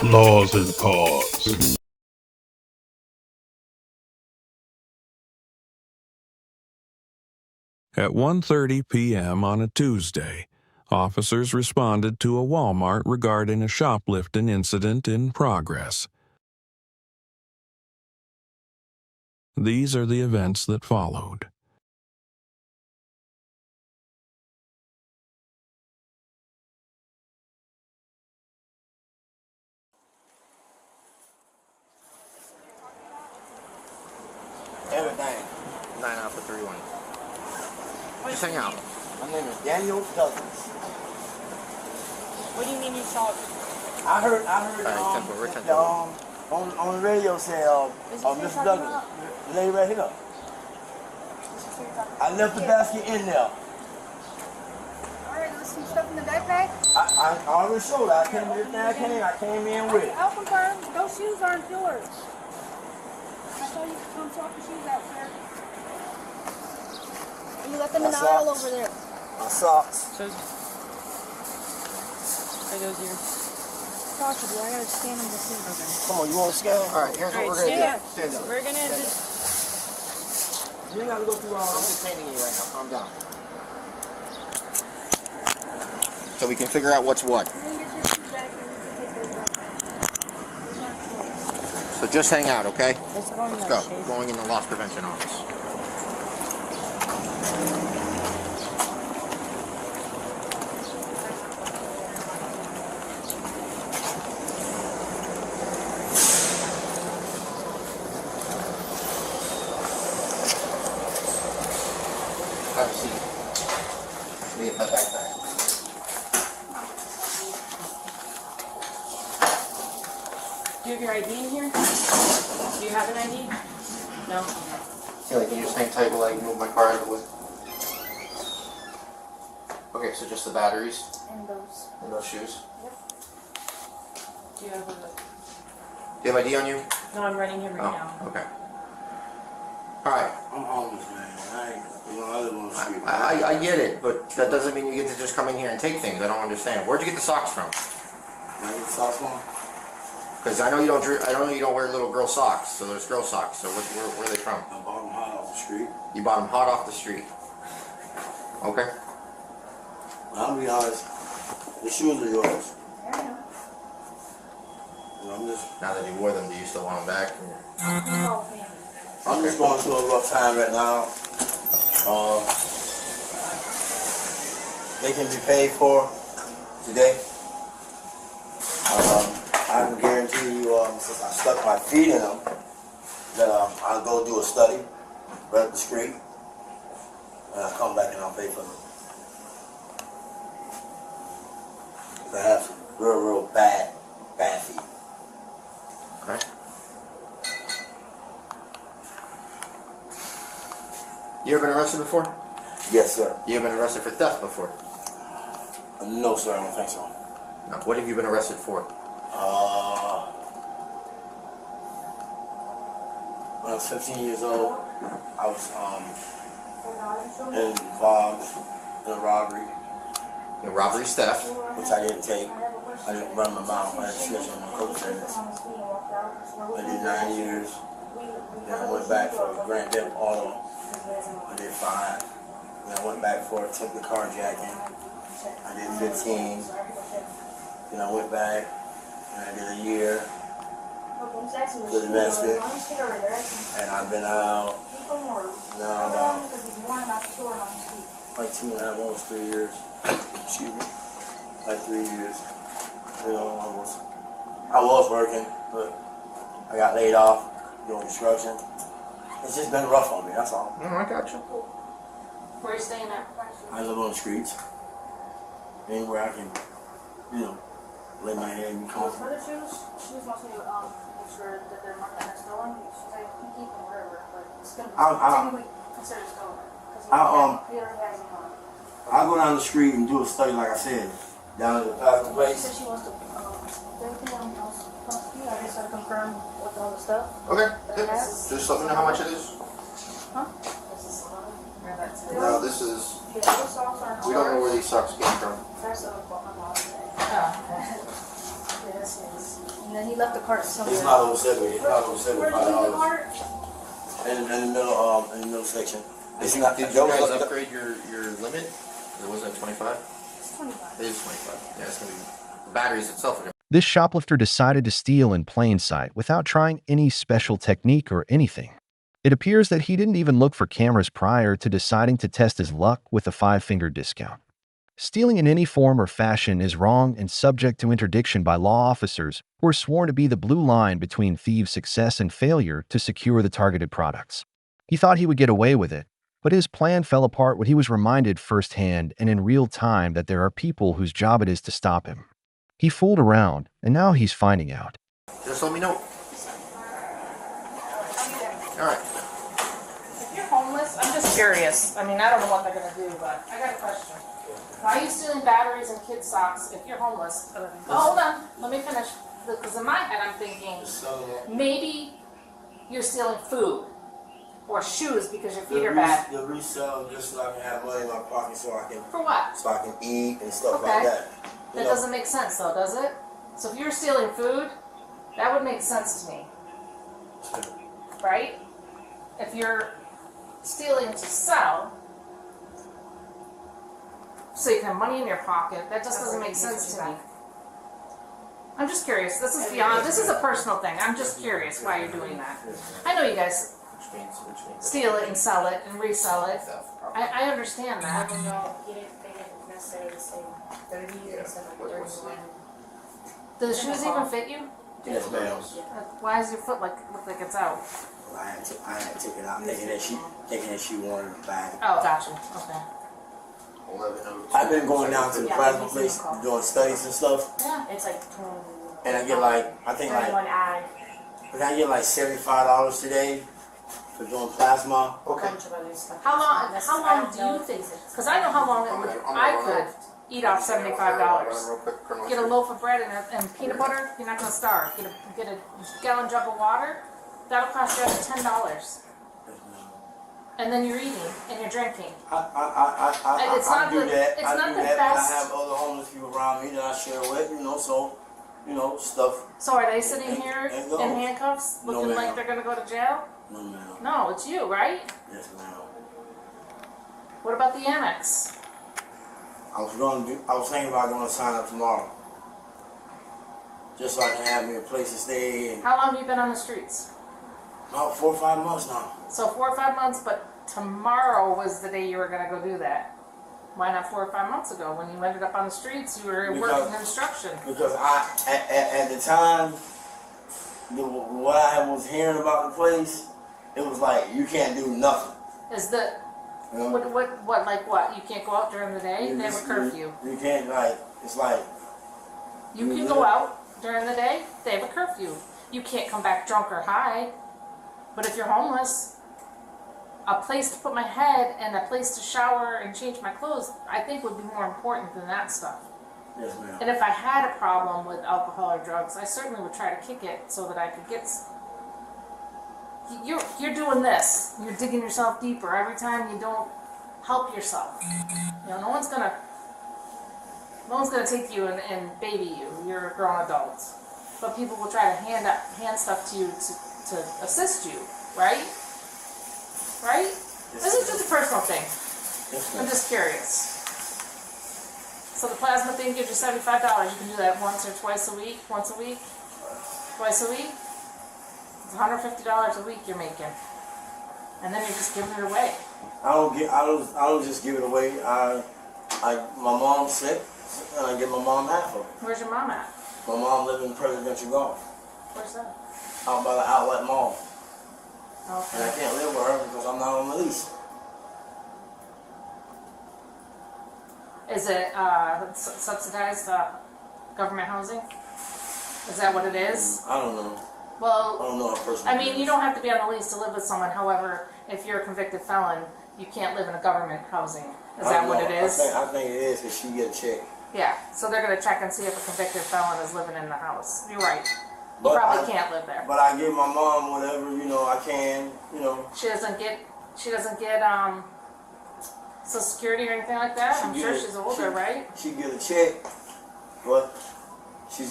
Outlaws and Paws. At 1:30 p.m. on a Tuesday, officers responded to a Walmart regarding a shoplifting incident in progress. These are the events that followed. Everything. 9 Alpha 3-1. Just hang out. My name is Daniel Douglas. What do you mean you saw it? I heard Temple, we're Temple. on the radio say, Mr. Douglas, the lady right here. I left the basket in there. Alright, there's some stuff in the backpack. I already showed her. I came in with. I'll confirm. Those shoes aren't yours. I saw you come swap the shoes out there. You left them in the aisle over there. My socks. Are those yours? Possibly. I gotta scan them to see. Okay. Come on, you want to scan? Alright, here's what we're going to do. Stand up. We're gonna just... You ain't got to go through all I'm detaining you right now. Calm down. So we can figure out what's what. So just hang out, okay? Let's go. Going in the loss prevention office. Have a seat. Let me get my backpack. Do you have your ID in here? Do you have an ID? No. Yeah, like you just hang tight while I move my car out of the way. Okay, so just the batteries And those. and those shoes. Yep. Do you have a... Do you have ID on you? No, I'm running him right now. Oh, okay. Alright. I'm homeless, man. I live on the street. I get it, but that doesn't mean you get to just come in here and take things. I don't understand. Where'd you get the socks from? I get the socks from? Because I know you don't wear little girl socks. So there's girl socks. So where are they from? I bought them hot off the street. You bought them hot off the street. Okay. Well, I'll be honest. The shoes are yours. I'm just Now that you wore them, do you still want them back? I'm just going through a rough time right now. They can be paid for today. I can guarantee you, since I stuck my feet in them, that I'll go do a study right up the street, and I'll come back and I'll pay for them. 'Cause I have some real bad feet. Okay. You ever been arrested before? Yes, sir. You ever been arrested for theft before? No, sir, I don't think so. No. What have you been arrested for? When I was 15 years old, I was involved in a robbery, The robbery's theft. which I didn't take. I didn't run my mouth. I had snitching on co-defendants. I did 9 years. Then I went back for grand theft auto. I did 5. Then I went back for attempted carjacking. I did 15. Then I went back and I did a year for domestic. And I've been out now about like 2.5, almost 3 years. Excuse me. Like 3 years. You know, I was working, but I got laid off doing construction. It's just been rough on me, that's all. No, I got you. Where are you staying at? I live on the streets. Anywhere I can, lay my head and be For comfortable. the shoes, she just wants me to make sure that they're not that stolen. She's like, you can keep them wherever, but it's going to be technically considered stolen. Because he already has them on. I'll go down the street and do a study, like I said, down at the plastic She place. said she wants to, everything else comes to you. I guess I confirm with all the stuff. Okay. Just let me know how much it is. Huh? No, this is. Yeah, those socks aren't We don't know where these socks came from. That's a mom. Oh, This is And then he left the cart somewhere. It's not over 70. It's not over Where did he leave the $75. cart? In the middle section. It's not. Did you guys upgrade your limit? It wasn't 25. It's 25. It is 25. Yeah, it's gonna be the batteries itself. This shoplifter decided to steal in plain sight without trying any special technique or anything. It appears that he didn't even look for cameras prior to deciding to test his luck with a 5-finger discount. Stealing in any form or fashion is wrong and subject to interdiction by law officers who are sworn to be the blue line between thieves' success and failure to secure the targeted products. He thought he would get away with it, but his plan fell apart when he was reminded firsthand and in real time that there are people whose job it is to stop him. He fooled around, and now he's finding out. Just let me know. Alright. If you're homeless, I'm just curious. I mean, I don't know what they're gonna do, but I got a question. Why are you stealing batteries and kids' socks if you're homeless? Oh, hold on, let me finish. Because in my head, I'm thinking maybe you're stealing food or shoes because your feet are bad. The resell just so I can have money in my pocket so I can. For what? So I can eat and stuff Okay. like that. That doesn't make sense, though, does it? So if you're stealing food, that would make sense to me, right? If you're stealing to sell, so you can have money in your pocket, that just doesn't make sense to me. I'm just curious. This is beyond. This is a personal thing. I'm just curious why you're doing that. I know you guys Which means steal it and sell it and resell it. I understand that. Even though they didn't necessarily say 30 instead of 31. Do the shoes even fit you? Yes, ma'am. Why does your foot look like it's out? Well, I had to take it out, thinking that she wanted it back. Oh, gotcha. Okay. 11:02. I've been going down to the Yeah, plasma he's place in the car. doing studies and stuff, Yeah. It's like 20. and I get like I think like 31 ag. but I get like $75 today for doing plasma. A bunch of other stuff. How long? It's How not long necessarily- do you think? Because I know how long it would. I could eat off $75. Get a loaf of bread and peanut butter. You're not gonna starve. Get a gallon jug of water. That'll cost you under $10. And then you're eating and you're drinking. And it's I not do the- that. it's I not do the that best- when I have other homeless people around me that I share with, so stuff. So are they sitting here And in those. handcuffs, No, looking like ma'am. they're gonna go to jail? No, ma'am. No, it's you, right? Yes, ma'am. What about the annex? I was thinking about going to sign up tomorrow. Just so I can have me a place to stay and How long have you been on the streets? about 4 or 5 months now. So 4 or 5 months, but tomorrow was the day you were gonna go do that. Why not 4 or 5 months ago? When you ended up on the streets, you were Because- working construction. Because at the time, what I was hearing about the place, it was like you can't do nothing. Is the You know? what like what? You can't go out during the day? They have a curfew. You can't it's like You can go out during the day. They have a curfew. You can't come back drunk or high. But if you're homeless, a place to put my head and a place to shower and change my clothes, I think would be more important than that stuff. yes, ma'am. And if I had a problem with alcohol or drugs, I certainly would try to kick it so that I could get. You're doing this. You're digging yourself deeper every time you don't help yourself. You know, no one's gonna take you and baby you. You're a grown adult, but people will try to hand stuff to you to assist you, right? Right? This is just a personal thing. Yes, I'm ma'am. just curious. So the plasma thing gives you $75. You can do that once or twice a week, twice a week. It's $150 a week you're making, and then you're just giving it away. I don't just give it away. My mom's sick, and I give my mom half of it. Where's your mom at? My mom lives in Presidential Golf, Where's that? out by the outlet mall, and I Okay. can't live with her because I'm not on the lease. Is it subsidized government housing? Is that what it is? I don't know. I Well, don't know her personally. I mean, you don't have to be on the lease to live with someone. However, if you're a convicted felon, you can't live in a government housing. Is that what it is? I think it is because she get a check. Yeah. So they're gonna check and see if a convicted felon is living in the house. You're right. You But probably I- can't live there. But I give my mom whatever I can. She doesn't get Social Security or anything like that. I'm sure she's older, right? She get a check, but she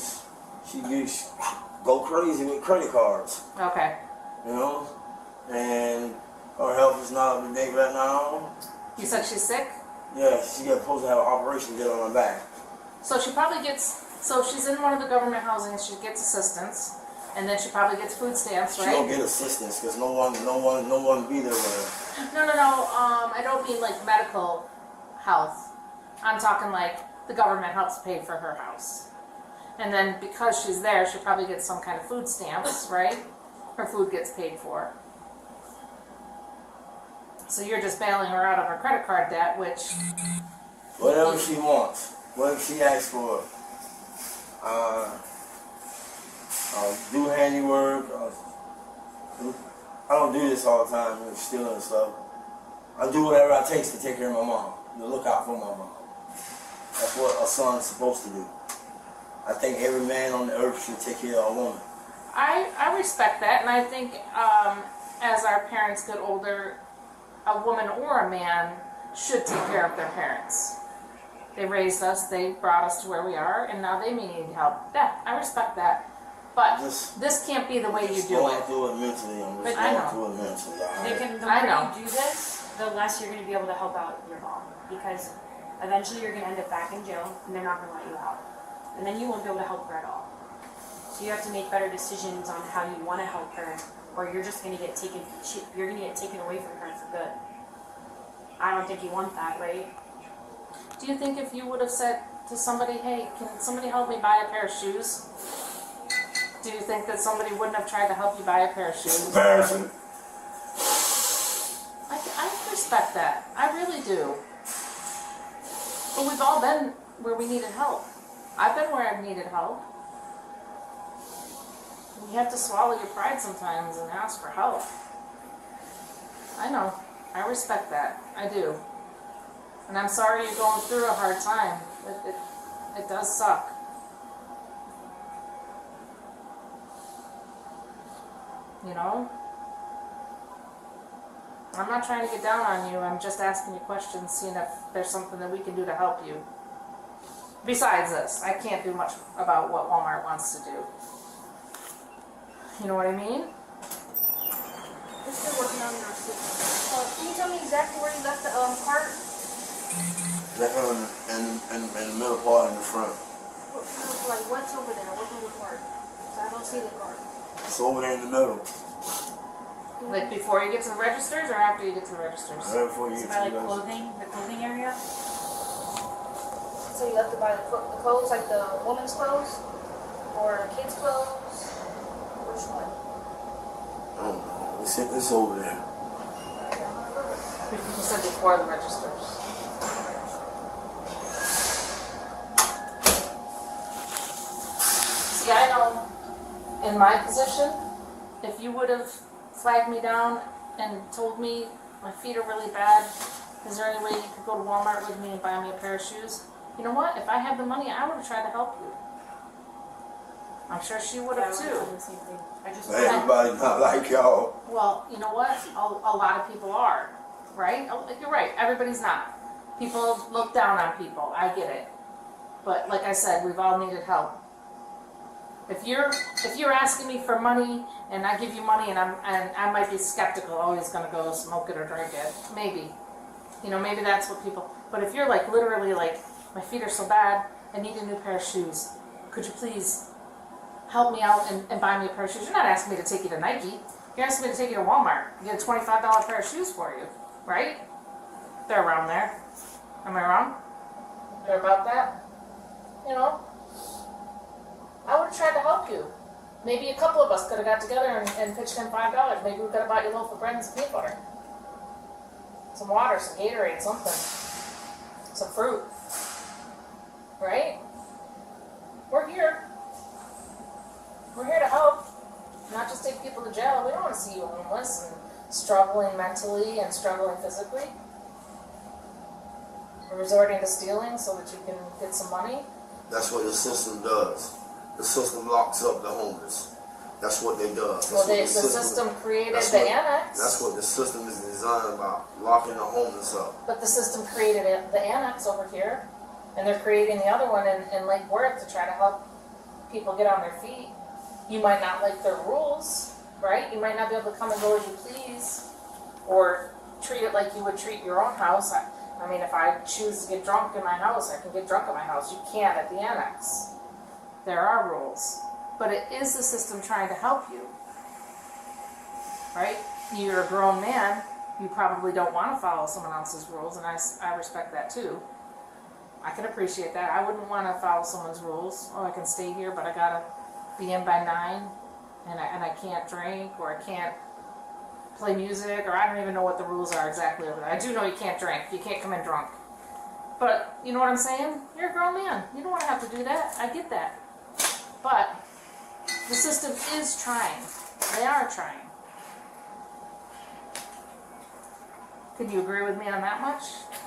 go crazy with credit cards, Okay. you know? And her health is not up to date right now. You said she's sick? Yeah, she got supposed to have an operation to get on her back. So she probably gets, so she's in one of the government housings, she gets assistance, and then she probably gets food stamps, She right? don't get assistance because no one be there with her. No, I don't mean like medical health. I'm talking like the government helps pay for her house. And then because she's there, she probably gets some kind of food stamps, right? Her food gets paid for. So you're just bailing her out of her credit card debt, which... Whatever she wants, whatever she asks for. I'll do handiwork. I don't do this all the time, stealing and stuff. I do whatever it takes to take care of my mom, to look out for my mom. That's what a son's supposed to do. I think every man on the earth should take care of a woman. I respect that, and I think as our parents get older, a woman or a man should take care of their parents. They raised us, they brought us to where we are, and now they may need help. Yeah, I respect that. But this can't be the way you do going it. through it mentally. I'm just I going know. through it mentally. The I more know. you do this, the less you're going to be able to help out your mom. Because eventually you're going to end up back in jail, and they're not going to let you out. And then you won't be able to help her at all. So you have to make better decisions on how you want to help her, or you're just going to get taken. You're going to get taken away from her for good. I don't think you want that, right? Do you think if you would have said to somebody, hey, can somebody help me buy a pair of shoes? Do you think that somebody wouldn't have tried to help you buy a pair of shoes? Embarrassing. I respect that. I really do. But we've all been where we needed help. I've been where I've needed help. You have to swallow your pride sometimes and ask for help. I know. I respect that. I do. And I'm sorry you're going through a hard time. It does suck. You know? I'm not trying to get down on you. I'm just asking you questions, seeing if there's something that we can do to help you. Besides this, I can't do much about what Walmart wants to do. You know what I mean? We're still working on your system. Can you tell me exactly where you left the cart? Left her in the middle part in the front. Like what's over there? What's in the cart? So I don't see the cart. It's over there in the middle. Like before you get to the registers or after you get to the registers? Right before you It's get by to like the the clothing area. So you have to buy the clothes, like the woman's clothes, or kids' clothes? Which one? I don't know. It's over there. You said before the registers. See, I know in my position, if you would have flagged me down and told me my feet are really bad, is there any way you could go to Walmart with me and buy me a pair of shoes? You know what? If I had the money, I would have tried to help you. I'm sure she would have too. I just Everybody's not like y'all. Well, you know what? A lot of people are, right? You're right. Everybody's not. People look down on people. I get it. But like I said, we've all needed help. If you're asking me for money and I give you money and I might be skeptical, oh, he's gonna go smoke it or drink it. Maybe. You know, maybe that's what people. But if you're like literally like, my feet are so bad, I need a new pair of shoes. Could you please help me out and buy me a pair of shoes? You're not asking me to take you to Nike. You're asking me to take you to Walmart and get a $25 pair of shoes for you, right? They're around there. Am I wrong? They're about that? You know? I would have tried to help you. Maybe a couple of us could have got together and pitched in $5. Maybe we could have bought you a loaf of bread and some peanut butter. Some water, some Gatorade, something. Some fruit. Right? We're here. We're here to help. Not just take people to jail. We don't want to see you homeless and struggling mentally and struggling physically. We're resorting to stealing so that you can get some money. That's what the system does. The system locks up the homeless. That's what they do. Well, the system created the annex. That's what the system is designed about, locking the homeless up. But the system created the annex over here. And they're creating the other one in Lake Worth to try to help people get on their feet. You might not like their rules, right? You might not be able to come and go as you please, or treat it like you would treat your own house. I mean, if I choose to get drunk in my house, I can get drunk at my house. You can't at the annex. There are rules. But it is the system trying to help you, right? You're a grown man. You probably don't want to follow someone else's rules, and I respect that too. I can appreciate that. I wouldn't want to follow someone's rules. Oh, I can stay here, but I gotta be in by 9, and I can't drink, or I can't play music, or I don't even know what the rules are exactly over there. I do know you can't drink. You can't come in drunk. But, you know what I'm saying? You're a grown man. You don't want to have to do that. I get that. But the system is trying. They are trying. Can you agree with me on that much?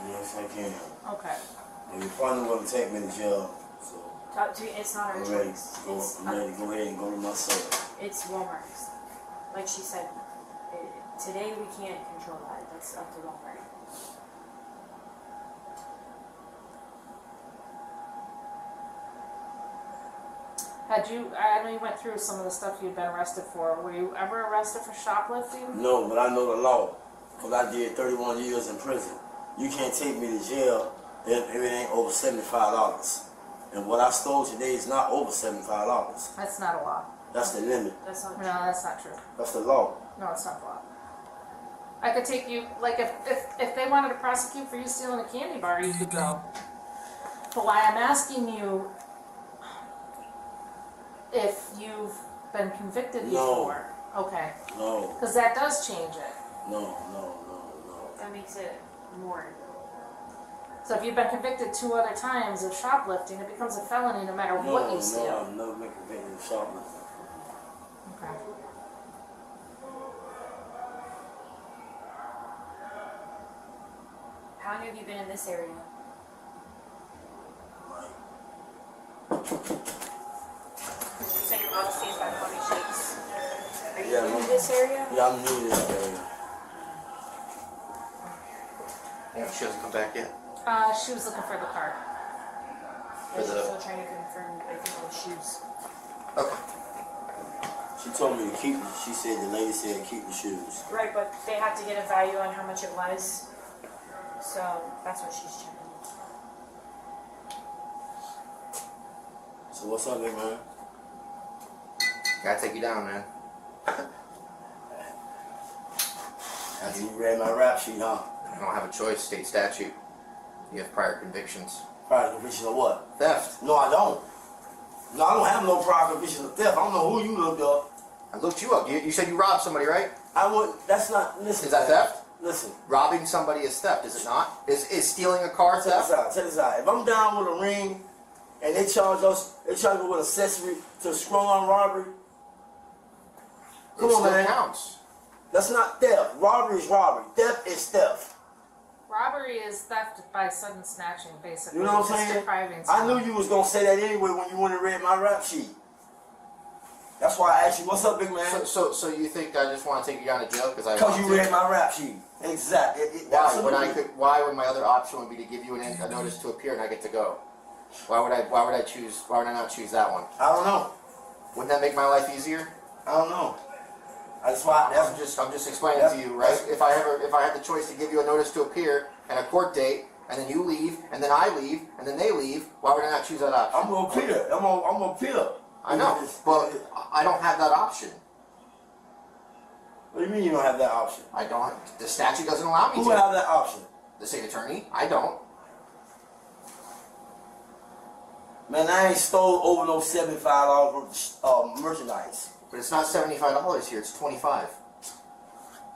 Yes, I can. Okay. And you probably want to take me to jail, so It's not our I'm ready, choice. I'm ready to go ahead and go to my cell. It's Walmart's. Like she said, today we can't control that. That's up to Walmart. I know you went through some of the stuff you'd been arrested for. Were you ever arrested for shoplifting? No, but I know the law, because I did 31 years in prison. You can't take me to jail if it ain't over $75. And what I stole today is not over $75. That's not a law. That's the limit. That's not No, true. that's not true. That's the law. No, it's not the law. I could take you, like if they wanted to prosecute for you stealing a candy bar, you could go. But why I'm asking you if you've been convicted before. Okay. No, Because that does change it. no. That makes it more. So if you've been convicted 2 other times of shoplifting, it becomes a felony no matter what you steal. No, I've never been convicted of shoplifting. Okay. How long have you been in this area? You said your mom stays by Pony Shakes. Are you Yeah, new Mom. to this area? Yeah, I'm new to this area. Yeah, she hasn't come back yet. She was looking for the card. Or is she still trying to confirm, I think, on shoes? Okay. She told me to keep it. She said, the lady said keep the shoes. Right, but they have to get a value on how much it was. So that's what she's checking. So what's up, big man? Gotta take you down, man. After you read my rap sheet, huh? I don't have a choice. State statute. You have prior convictions. Prior conviction of what? Theft. No, I don't. No, I don't have no prior conviction of theft. I don't know who you looked up. I looked you up. You said you robbed somebody, right? I would. That's not. Listen. Is that man. theft? Listen. Robbing somebody is theft, is it not? Is stealing a car Check this theft? out. Check this out. If I'm down with a ring, and they charge me with accessory to strong-arm robbery. Come It on, still man. counts. That's not theft. Robbery is robbery. Theft is theft. Robbery is theft by sudden snatching, basically. You know what I'm Just saying? depriving I someone. knew you was gonna say that anyway when you went and read my rap sheet. That's why I asked you, what's up, big man? So you think I just want to take you down to jail because I Because want you to? read my rap sheet. Exactly. Why would my other option would be to give you a notice to appear and I get to go? Why would I not choose that one? I don't know. Wouldn't that make my life easier? I don't know. That's why. I'm just explaining to you, right? If I had the choice to give you a notice to appear and a court date, and then you leave, and then I leave, and then they leave, why would I not choose that option? I'm gonna appeal. I'm gonna appeal. I know, but I don't have that option. What do you mean you don't have that option? I don't. The statute doesn't allow me Who to. have that option? The state attorney? I don't. Man, I ain't stole over no $75 worth of merchandise. But it's not $75 here. It's $25.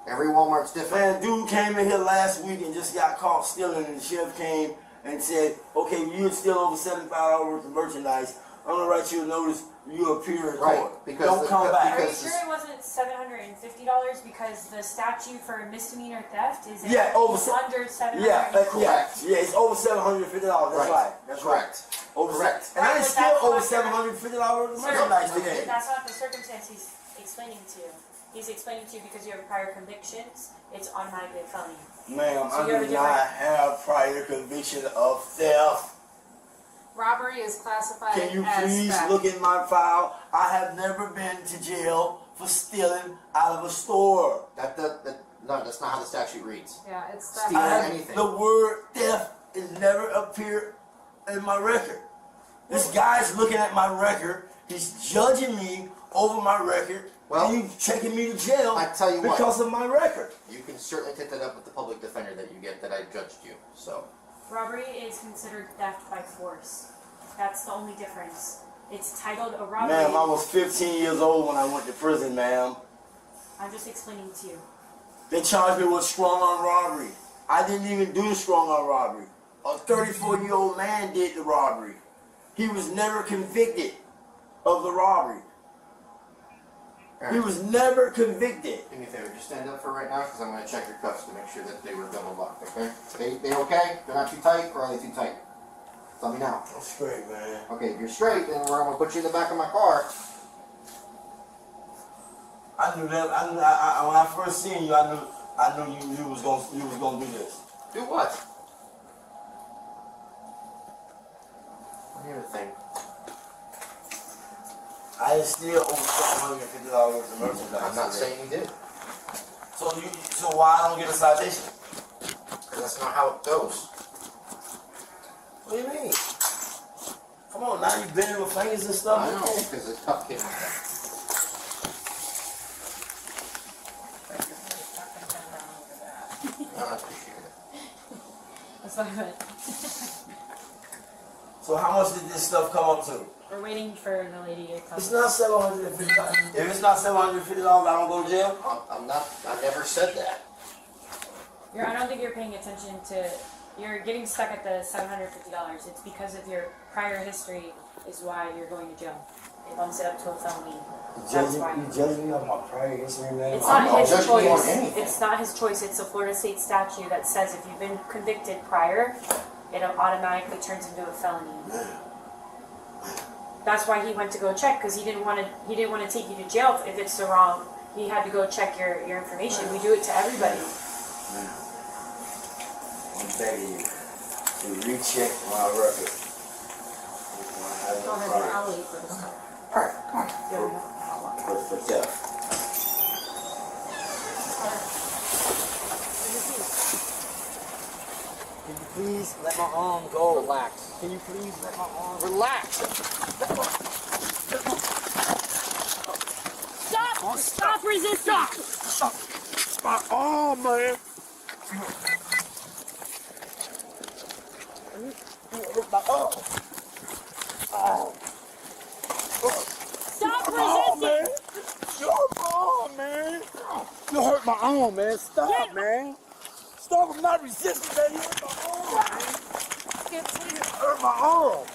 Every Walmart's different. Man, dude came in here last week and just got caught stealing, and the sheriff came and said, okay, you steal over $75 worth of merchandise. I'm gonna write you a notice. You appear in Right, court. because Don't come back. Are you Because sure it wasn't $750 because the statute for misdemeanor theft is Yeah, over under $750? Yeah, it's over $750. That's right. That's correct. right. Over Correct. And I Right, didn't but steal that's over not $750 worth of Sir, merchandise today. that's not the circumstance he's explaining to you. He's explaining to you because you have prior convictions, it's automatically a felony. Ma'am, So I you have a do not different- have prior conviction of theft. Robbery is classified Can you as please theft. look in my file? I have never been to jail for stealing out of a store. No, that's not how the statute reads. Yeah, it's theft. Stealing anything. The word theft has never appeared in my record. This guy's looking at my record. He's judging me over my record. Well, and he's taking me to jail I tell you what. because of my record. You can certainly take that up with the public defender that you get that I judged you. So. Robbery is considered theft by force. That's the only difference. It's titled a robbery. Ma'am, I was 15 years old when I went to prison, ma'am. I'm just explaining to you. They charged me with strong arm robbery. I didn't even do the strong arm robbery. A 34-year-old man did the robbery. He was never convicted of the robbery. He was never convicted. Do me a favor, just stand up for right now because I'm going to check your cuffs to make sure that they were double locked, okay? They okay? They're not too tight, or are they too tight? Tell me now. I'm straight, man. Okay, if you're straight, then we're going to put you in the back of my car. I knew that. When I first seen you, I knew you was gonna do this. Do what? What do you think? I still owe $750 in merchandise. I'm not saying you did. So why I don't get a citation? Because that's not how it goes. What do you mean? Come on, now you bending with fingers and stuff. I know, because it's tough kid. I appreciate it. That's what I meant. So how much did this stuff come up to? We're waiting for the lady to come. It's not $750. If it's not $750, I don't go to jail. I'm not. I never said that. I don't think you're paying attention to. You're getting stuck at the $750. It's because of your prior history is why you're going to jail. It bumps it up to a felony. That's why. You judging me on my prior history, man? It's not his judging you on choice. anything. It's not his choice. It's a Florida state statute that says if you've been convicted prior, it automatically turns into a felony. That's why he went to go check, because he didn't want to take you to jail if it's the wrong. He had to go check your information. We do it to everybody. I'm begging you to recheck my record. Go ahead, I'll wait for this. Alright, come on. For theft. Can you please let my arm go? Relax. Can you please let my arm Relax. Stop! Stop resisting! Stop! My arm, man! My arm! Oh. Stop Oh, resisting! man! You hurt my arm, man! You hurt my arm, man! Stop, man! Stop! I'm not resisting, man! You hurt my arm, man! You hurt my arm!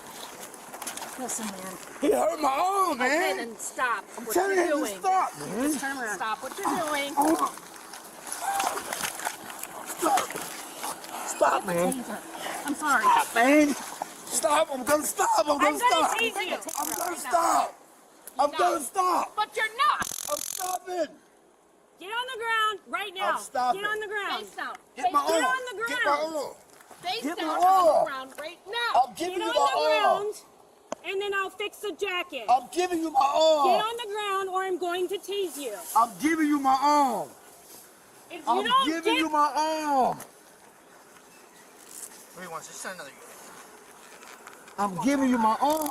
Listen, man. He hurt my arm, Okay, man! then stop I'm what telling you're you to doing. stop, man! Just turn around. Stop what you're doing. Stop, man! Taser. I'm sorry. Stop, man! Stop! I'm gonna stop! I'm gonna stop! tase you. I'm gonna stop! I'm gonna stop! But you're not. I'm stopping! Get on the ground right now. I'm stopping. Get on the ground. Face down. Get my arm! Get on the Get my ground. arm! Face Get down my on arm. the ground right now. I'm giving Get you on my the arm! ground, and then I'll fix the jacket. I'm giving you my arm! Get on the ground, or I'm going to tease you. I'm giving you my arm! If you I'm don't giving get you my arm! What do you want? Just send another. I'm giving you my arm!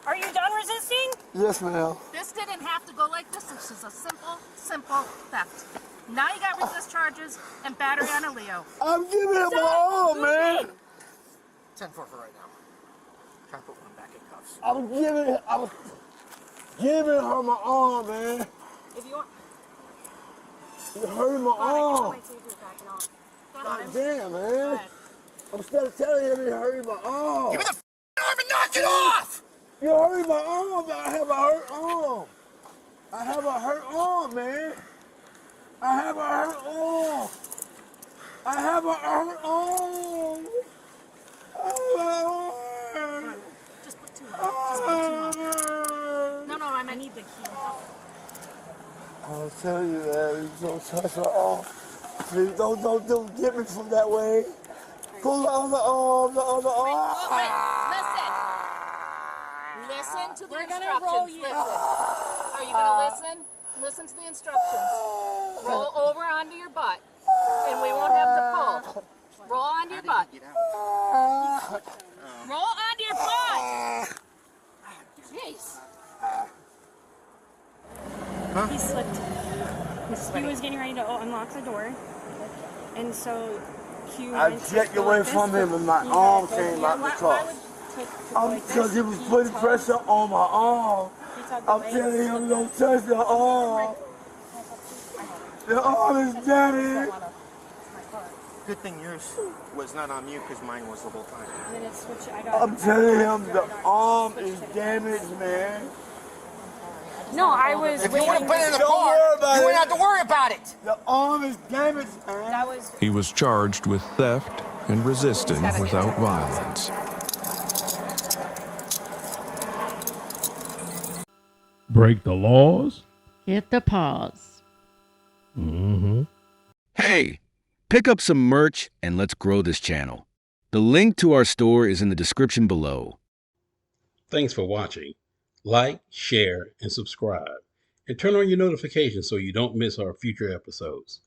Are you done resisting? Yes, ma'am. This didn't have to go like this. This is a simple theft. Now you got resist charges and battery on a Leo. I'm giving you my arm, man! 10-4 for right now. Try to put one back in cuffs. I'm giving her my arm, man! If you want. You hurt my arm! Wait till you get back and off. God damn, man! I'm still telling you to hurt my arm! Give me the arm and knock it off! You hurt my arm! I have a hurt arm! I have a hurt arm, man! I have a hurt arm! I have a hurt arm! I have a arm! Just put two on. Just put two on. No, I need the key. I'll tell you that. You don't touch my arm. Please don't get me from that way. Pull the other arm, the other arm. Wait, listen to the instructions. Listen. Are you gonna listen? Listen to the instructions. Roll over onto your butt, and we won't have to pull. Roll onto your butt. Roll onto your butt. Jeez. He slipped. He was getting ready to unlock the door, and so Q. I jerked away from him, and my arm came out the top. Because he was putting pressure on my arm. I'm telling him, don't touch the arm. The arm is dirty. Good thing yours was not on mute because mine was the whole time. I'm telling him the arm is damaged, man. No, I was. If you want to put it in the Don't car, worry about you it. wouldn't have to worry about it. The arm is damaged, man. That was. He was charged with theft and resisting without violence. Break the laws. Hit the pause. Mm-hmm. Hey, pick up some merch and let's grow this channel. The link to our store is in the description below. Thanks for watching. Like, share, and subscribe. And turn on your notifications so you don't miss our future episodes.